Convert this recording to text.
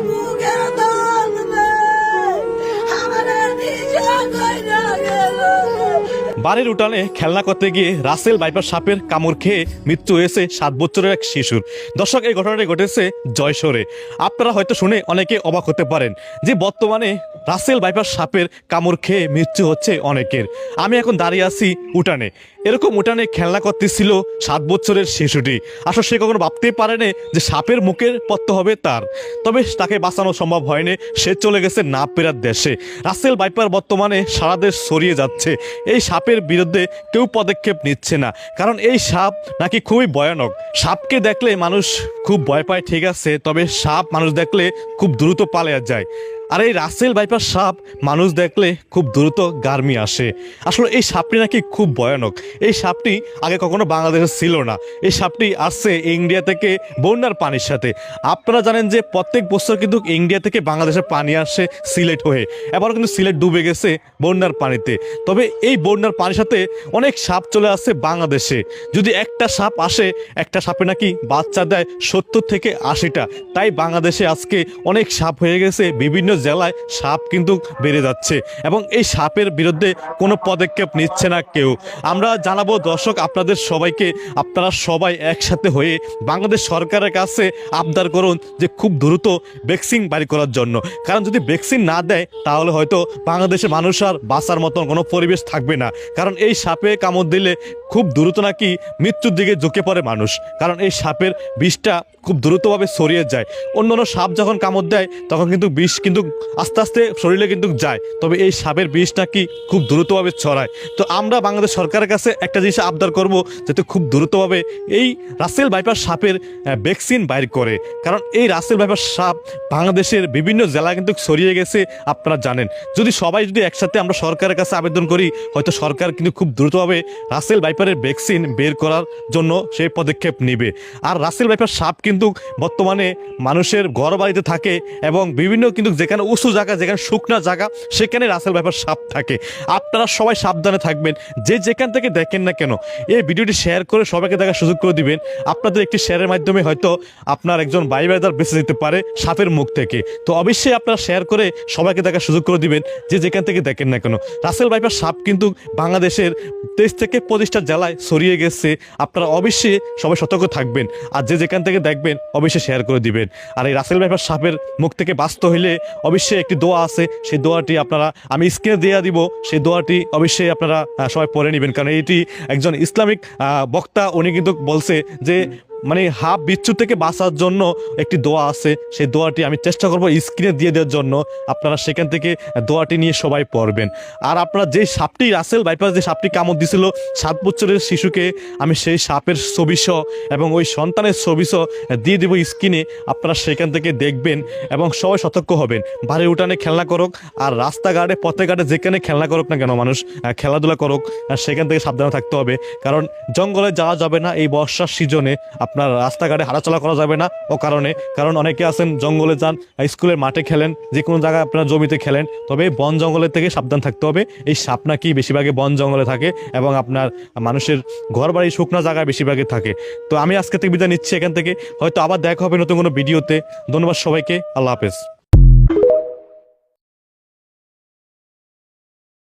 বুকের দল রে আমার নিজে কইরা গেল। বাড়ির উঠানে খেলনা করতে গিয়ে রাসেল ভাইপার সাপের কামড় খেয়ে মৃত্যু হয়েছে 7 বছরের এক শিশুর। দর্শক, এই ঘটনাটি ঘটেছে যশোরে। আপনারা হয়তো শুনে অনেকে অবাক হতে পারেন যে বর্তমানে রাসেল ভাইপার সাপের কামড় খেয়ে মৃত্যু হচ্ছে অনেকের। আমি এখন দাঁড়িয়ে আছি উঠানে। এরকম উঠানে খেলনা করতেছিল 7 বছরের শিশুটি। আসলে সে কখনো ভাবতেই পারেনি যে সাপের মুখের পত্ত হবে তার। তবে তাকে বাঁচানো সম্ভব হয়নি, সে চলে গেছে না ফেরার দেশে। রাসেল ভাইপার বর্তমানে সারা দেশ ছড়িয়ে যাচ্ছে। এই সাপের বিরুদ্ধে কেউ পদক্ষেপ নিচ্ছে না, কারণ এই সাপ নাকি খুবই ভয়ানক। সাপকে দেখলে মানুষ খুব ভয় পায়, ঠিক আছে, তবে সাপ মানুষ দেখলে খুব দ্রুত পালিয়ে যায়। আর এই রাসেল ভাইপার সাপ মানুষ দেখলে খুব দ্রুত গার্মি আসে। আসলে এই সাপটি নাকি খুব ভয়ানক। এই সাপটি আগে কখনো বাংলাদেশে ছিল না। এই সাপটি আসছে ইন্ডিয়া থেকে বন্যার পানির সাথে। আপনারা জানেন যে প্রত্যেক বছর কিন্তু ইন্ডিয়া থেকে বাংলাদেশে পানি আসে সিলেট হয়ে। এবারও কিন্তু সিলেট ডুবে গেছে বন্যার পানিতে। তবে এই বন্যার পানির সাথে অনেক সাপ চলে আসছে বাংলাদেশে। যদি একটা সাপ আসে, একটা সাপে নাকি বাচ্চা দেয় 70 থেকে 80টা। তাই বাংলাদেশে আজকে অনেক সাপ হয়ে গেছে, বিভিন্ন জেলায় সাপ কিন্তু বেড়ে যাচ্ছে এবং এই সাপের বিরুদ্ধে কোনো পদক্ষেপ নিচ্ছে না কেউ। আমরা জানাবো দর্শক আপনাদের সবাইকে, আপনারা সবাই একসাথে হয়ে বাংলাদেশ সরকারের কাছে আবদার করুন যে খুব দ্রুত ভ্যাকসিন বাড়ি করার জন্য। কারণ যদি ভ্যাকসিন না দেয় তাহলে হয়তো বাংলাদেশের মানুষ আর বাঁচার মতন কোনো পরিবেশ থাকবে না। কারণ এই সাপে কামড় দিলে খুব দ্রুত নাকি মৃত্যুর দিকে ঝুঁকে পড়ে মানুষ। কারণ এই সাপের বিষটা খুব দ্রুতভাবে ছড়িয়ে যায়। অন্যান্য সাপ যখন কামড় দেয় তখন কিন্তু বিষ কিন্তু আস্তে আস্তে শরীরে কিন্তু যায়, তবে এই সাপের বিষ নাকি খুব দ্রুতভাবে ছড়ায়। তো আমরা বাংলাদেশ সরকারের কাছে একটা জিনিস আবদার করব, যাতে খুব দ্রুতভাবে এই রাসেল ভাইপার সাপের ভ্যাকসিন বাইর করে। কারণ এই রাসেল ভাইপার সাপ বাংলাদেশের বিভিন্ন জেলায় কিন্তু ছড়িয়ে গেছে, আপনারা জানেন। যদি সবাই যদি একসাথে আমরা সরকারের কাছে আবেদন করি, হয়তো সরকার কিন্তু খুব দ্রুতভাবে রাসেল ভাইপারের ভ্যাকসিন বের করার জন্য সেই পদক্ষেপ নেবে। আর রাসেল ভাইপার সাপ কিন্তু বর্তমানে মানুষের ঘর বাড়িতে থাকে এবং বিভিন্ন কিন্তু যেখানে উঁচু জায়গা, যেখানে শুকনা জায়গা, সেখানে রাসেল ভাইপার সাপ থাকে। আপনারা সবাই সাবধানে থাকবেন, যে যেখান থেকে দেখেন না কেন। এই ভিডিওটি শেয়ার করে সবাইকে দেখার সুযোগ করে দিবেন। আপনাদের একটি শেয়ারের মাধ্যমে হয়তো আপনার একজন ভাই ভাইদার বেঁচে যেতে পারে সাপের মুখ থেকে। তো অবশ্যই আপনারা শেয়ার করে সবাইকে দেখার সুযোগ করে দিবেন, যে যেখান থেকে দেখেন না কেন। রাসেল ভাইপার সাপ কিন্তু বাংলাদেশের 23 থেকে 25টা জেলায় ছড়িয়ে গেছে। আপনারা অবশ্যই সবাই সতর্ক থাকবেন, আর যে যেখান থেকে দেখবেন অবশ্যই শেয়ার করে দিবেন। আর এই রাসেল ভাইপার সাপের মুখ থেকে বাঁচতে হইলে অবশ্যই একটি দোয়া আছে, সেই দোয়াটি আপনারা আমি স্ক্রিনে দিয়ে দিব। সেই দোয়াটি অবশ্যই আপনারা সবাই পড়ে নেবেন, কারণ এটি একজন ইসলামিক বক্তা, উনি কিন্তু বলছে যে মানে হাফ বিচ্ছু থেকে বাঁচার জন্য একটি দোয়া আছে। সেই দোয়াটি আমি চেষ্টা করবো স্ক্রিনে দিয়ে দেওয়ার জন্য, আপনারা সেখান থেকে দোয়াটি নিয়ে সবাই পড়বেন। আর আপনারা যে সাপটি রাসেল ভাইপার যে সাপটি কামড় দিছিল 7 বছরের শিশুকে, আমি সেই সাপের ছবিসহ এবং ওই সন্তানের ছবিসহ দিয়ে দেবো স্ক্রিনে। আপনারা সেখান থেকে দেখবেন এবং সবাই সতর্ক হবেন। বাড়ির উঠানে খেলনা করুক আর রাস্তাঘাটে পথে ঘাটে যেখানে খেলনা করুক না কেন, মানুষ খেলাধুলা করুক, সেখান থেকে সাবধানে থাকতে হবে। কারণ জঙ্গলে যাওয়া যাবে না এই বর্ষার সিজনে, আপনার রাস্তাঘাটে হাঁটাচলা করা যাবে না কারণ অনেকে আছেন জঙ্গলে যান, স্কুলের মাঠে খেলেন, যে কোনো জায়গায় আপনারা জমিতে খেলেন, তবে বন জঙ্গলের থেকে সাবধান থাকতে হবে। এই সাপ নাকি বেশিরভাগে বন জঙ্গলে থাকে এবং আপনার মানুষের ঘর বাড়ি শুকনো জায়গায় বেশিরভাগে থাকে। তো আমি আজকে থেকে বিদায় নিচ্ছি এখান থেকে, হয়তো আবার দেখা হবে নতুন কোনো ভিডিওতে। ধন্যবাদ সবাইকে, আল্লাহ হাফেজ।